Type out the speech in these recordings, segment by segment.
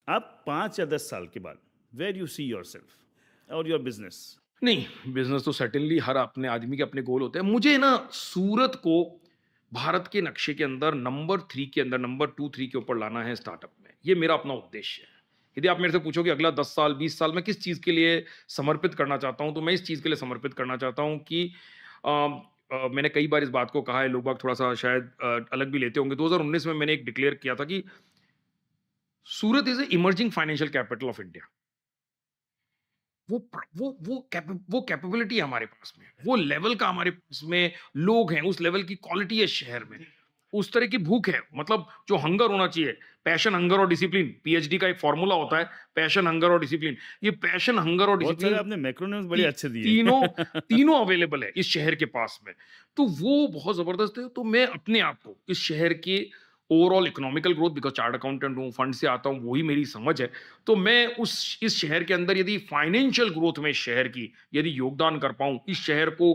आप 5 या 10 साल के बाद वेयर यू सी योरसेल्फ और योर बिजनेस? नहीं, बिज़नेस तो सर्टेनली हर अपने आदमी के अपने गोल होते हैं। मुझे ना सूरत को भारत के नक्शे के अंदर नंबर 3 के अंदर, नंबर 2-3 के ऊपर लाना है स्टार्टअप में। ये मेरा अपना उद्देश्य है। यदि आप मेरे से पूछोगे अगला 10 साल, 20 साल मैं किस चीज़ के लिए समर्पित करना चाहता हूँ, तो मैं इस चीज़ के लिए समर्पित करना चाहता हूँ कि मैंने कई बार इस बात को कहा है, लोग बाग थोड़ा-सा शायद अलग भी लेते होंगे। 2019 में मैंने एक डिक्लेयर किया था कि Surat is a emerging financial capital of India. वो कैपेबिलिटी है हमारे पास में, वो लेवल का हमारे पास में लोग हैं, उस लेवल की क्वालिटी है शहर में, उस तरह की भूख है, मतलब जो हंगर होना चाहिए, पैशन, हंगर और डिसिप्लिन, पीएचडी का एक फॉर्मूला होता है, पैशन, हंगर और डिसिप्लिन। ये पैशन, हंगर और बहुत सारे डिसिप्लिन आपने मैक्रोनिम्स बड़े ती, अच्छे दिए। तीनों तीनों अवेलेबल है इस शहर के पास में। तो वो बहुत जबरदस्त है। तो मैं अपने आप को इस शहर के overall economical growth, because chart accountant हूँ, फंड से आता हूँ, वही मेरी समझ है। तो मैं उस इस शहर के अंदर यदि फाइनेंशियल ग्रोथ में इस शहर की यदि योगदान कर पाऊं, इस शहर को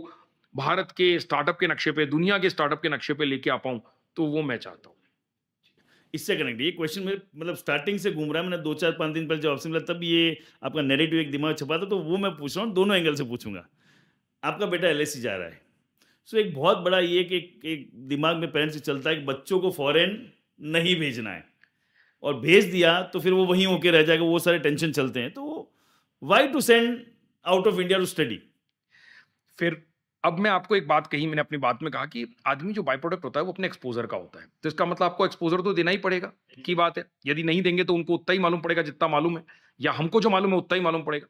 भारत के स्टार्टअप के नक्शे पे, दुनिया के स्टार्टअप के नक्शे पे लेके आ पाऊं, तो वो मैं चाहता हूं। इससे कनेक्ट ये क्वेश्चन मेरे मतलब स्टार्टिंग से घूम रहा है। मैंने 2 4 5 दिन पहले जब आपसे मिला तब ये आपका नैरेटिव एक दिमाग छपा था, तो वो मैं पूछ रहा हूँ, दोनों एंगल से पूछूंगा। आपका बेटा एलएसी जा रहा है, सो एक बहुत बड़ा ये कि एक दिमाग में पेरेंट्स से चलता है कि बच्चों को फॉरेन नहीं भेजना है, और भेज दिया तो फिर वो वहीं होके रह जाएगा, वो सारे टेंशन चलते हैं। तो why to send out of India to study? फिर अब मैं आपको एक बात कही, मैंने अपनी बात में कहा कि आदमी जो बाय प्रोडक्ट होता है वो अपने एक्सपोजर का होता है। तो इसका मतलब आपको एक्सपोजर तो देना ही पड़ेगा, की बात है। यदि नहीं देंगे तो उनको उतना ही मालूम पड़ेगा जितना मालूम है, या हमको जो मालूम है उतना ही मालूम पड़ेगा।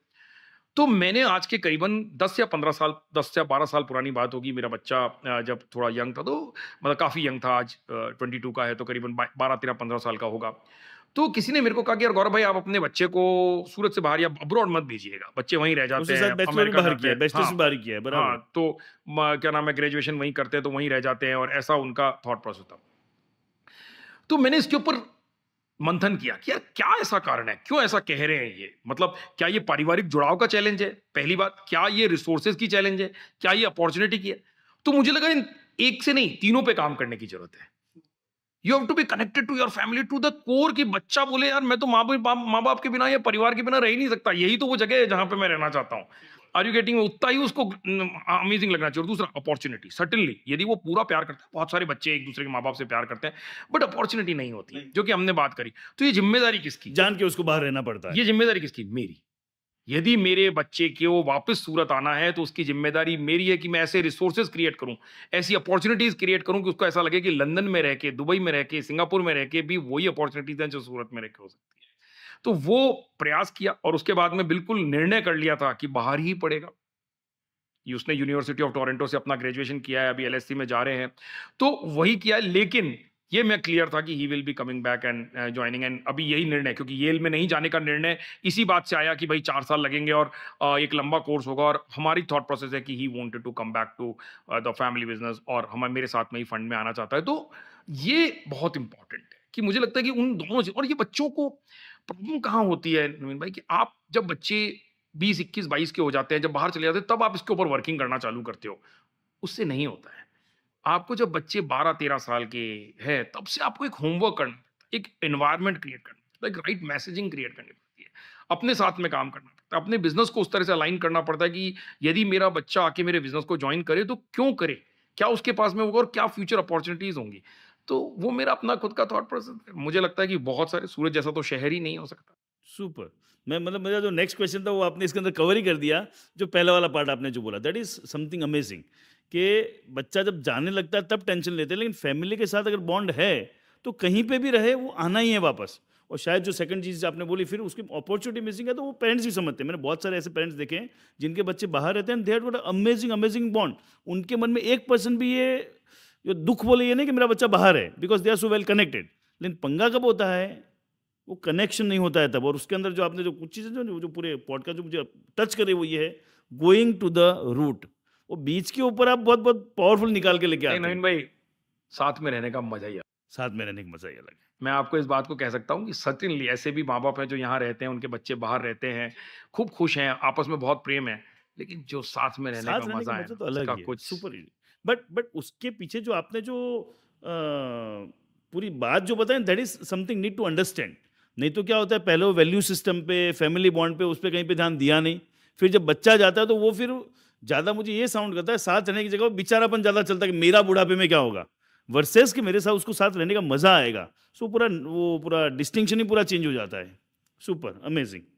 तो मैंने आज के करीबन 10 या 15 साल, 10 या 12 साल पुरानी बात होगी, मेरा बच्चा जब थोड़ा यंग था, तो मतलब काफ़ी यंग था, आज 22 का है, तो करीबन 12, 13, 15 साल का होगा। तो किसी ने मेरे को कहा कि यार गौरव भाई, आप अपने बच्चे को सूरत से बाहर या अब्रॉड मत भेजिएगा, बच्चे वहीं रह जाते उसके साथ हैं, बैचलर भी अमेरिका बाहर जाते किया हैं। है, बैचलर्स हाँ, भी बाहर किया है, बराबर हाँ, है। तो क्या नाम है, ग्रेजुएशन वहीं करते हैं तो वहीं रह जाते हैं, और ऐसा उनका थॉट प्रोसेस था। तो मैंने इसके ऊपर मंथन किया कि यार क्या ऐसा कारण है, क्यों ऐसा कह रहे हैं ये, मतलब क्या ये पारिवारिक जुड़ाव का चैलेंज है, पहली बात, क्या ये रिसोर्सेज की चैलेंज है, क्या ये अपॉर्चुनिटी की है। तो मुझे लगा इन एक से नहीं, तीनों पे काम करने की जरूरत है। You have to be connected to your family, to the core, कि बच्चा बोले यार मैं तो माँ बाप के बिना या परिवार के बिना रह ही नहीं सकता, यही तो वो जगह है जहां पे मैं रहना चाहता हूँ। आर यू गेटिंग, उतना ही उसको अमेजिंग लगना चाहिए। और दूसरा, अपॉर्चुनिटी, सर्टेनली यदि वो पूरा प्यार करता है, बहुत सारे बच्चे एक दूसरे के माँ बाप से प्यार करते हैं, बट अपॉर्चुनिटी नहीं होती, जो कि हमने बात करी। तो ये जिम्मेदारी किसकी, जान के उसको बाहर रहना पड़ता है। ये जिम्मेदारी किसकी, मेरी। यदि मेरे बच्चे को वापस सूरत आना है, तो उसकी जिम्मेदारी मेरी है कि मैं ऐसे रिसोर्सेज क्रिएट करूं, ऐसी अपॉर्चुनिटीज क्रिएट करूं कि उसको ऐसा लगे कि लंदन में रह के, दुबई में रह के, सिंगापुर में रह के भी वही अपॉर्चुनिटीज हैं जो सूरत में रह के हो सकती है। तो वो प्रयास किया, और उसके बाद में बिल्कुल निर्णय कर लिया था कि बाहर ही पढ़ेगा। ये उसने यूनिवर्सिटी ऑफ टोरंटो से अपना ग्रेजुएशन किया है, अभी एलएससी में जा रहे हैं, तो वही किया है। लेकिन ये मैं क्लियर था कि he will be coming back and joining, and अभी यही निर्णय, क्योंकि येल में नहीं जाने का निर्णय इसी बात से आया कि भाई 4 साल लगेंगे और एक लंबा कोर्स होगा, और हमारी थॉट प्रोसेस है कि he wanted to come back to the family business, और हम मेरे साथ में ही फंड में आना चाहता है। तो ये बहुत इंपॉर्टेंट है कि मुझे लगता है कि उन दोनों और ये बच्चों को प्रॉब्लम कहाँ होती है नवीन भाई, कि आप जब बच्चे 20, 21, 22 के हो जाते हैं, जब बाहर चले जाते हैं, तब आप इसके ऊपर वर्किंग करना चालू करते हो। उससे नहीं होता है। आपको जब बच्चे 12-13 साल के हैं, तब से आपको एक होमवर्क करना पड़ता है, एक एनवायरनमेंट क्रिएट करना पड़ता है, एक राइट मैसेजिंग क्रिएट करनी पड़ती है। अपने साथ में काम करना पड़ता है, अपने बिज़नेस को उस तरह से अलाइन करना पड़ता है कि यदि मेरा बच्चा आके मेरे बिज़नेस को जॉइन करे, तो क्यों करे? क्या उसके पास में होगा और क्या फ्यूचर अपॉर्च्युनिटीज़ होंगी? तो वो मेरा अपना खुद का थॉट प्रोसेस है। मुझे लगता है कि बहुत सारे, सूरज जैसा तो शहर ही नहीं हो सकता। सुपर। मैं मतलब मेरा जो नेक्स्ट क्वेश्चन था वो आपने इसके अंदर कवर ही कर दिया। जो पहला वाला पार्ट आपने जो बोला, दैट इज समथिंग अमेजिंग, कि बच्चा जब जाने लगता है तब टेंशन लेते हैं, लेकिन फैमिली के साथ अगर बॉन्ड है तो कहीं पे भी रहे वो आना ही है वापस। और शायद जो सेकंड चीज़ आपने बोली, फिर उसकी अपॉर्चुनिटी मिसिंग है, तो वो पेरेंट्स भी समझते हैं। मैंने बहुत सारे ऐसे पेरेंट्स देखे हैं जिनके बच्चे बाहर रहते हैं, they have got amazing amazing bond. उनके मन में 1% भी ये दुख बोले ये नहीं कि मेरा बच्चा बाहर है, because they are so well connected. लेकिन पंगा कब होता है, वो कनेक्शन नहीं होता है तब। और उसके अंदर जो आपने जो कुछ चीज़ें जो जो पूरे पॉडकास्ट जो मुझे टच करे, वो ये है, गोइंग टू द रूट। वो बीच के ऊपर आप बहुत बहुत पावरफुल निकाल के लेके नहीं आते नवीन हैं। भाई, साथ में रहने का मजा ही। साथ में रहने का मजा ही अलग है। मैं आपको इस बात को कह सकता हूँ कि सर्टेनली ऐसे भी माँ-बाप हैं जो यहाँ रहते हैं, उनके बच्चे बाहर रहते हैं, खूब खुश हैं, आपस में बहुत प्रेम है, लेकिन जो साथ में रहने का साथ रहने का मज़ा है मजा ना, तो अलग उसका ही है, कुछ। Super he. बट उसके पीछे जो आपने जो पूरी बात जो बताई, that is something need to understand. नहीं तो क्या होता है, पहले वो वैल्यू सिस्टम पे, फैमिली बॉन्ड पे, उस पे कहीं पे ध्यान दिया नहीं। फिर जब बच्चा जाता है तो वो फिर ज़्यादा मुझे ये साउंड करता है, साथ रहने की जगह वो बेचारापन ज़्यादा चलता है कि मेरा बुढ़ापे में क्या होगा, वर्सेस कि मेरे साथ उसको साथ रहने का मज़ा आएगा। सो पूरा वो पूरा डिस्टिंक्शन ही पूरा चेंज हो जाता है। Super amazing.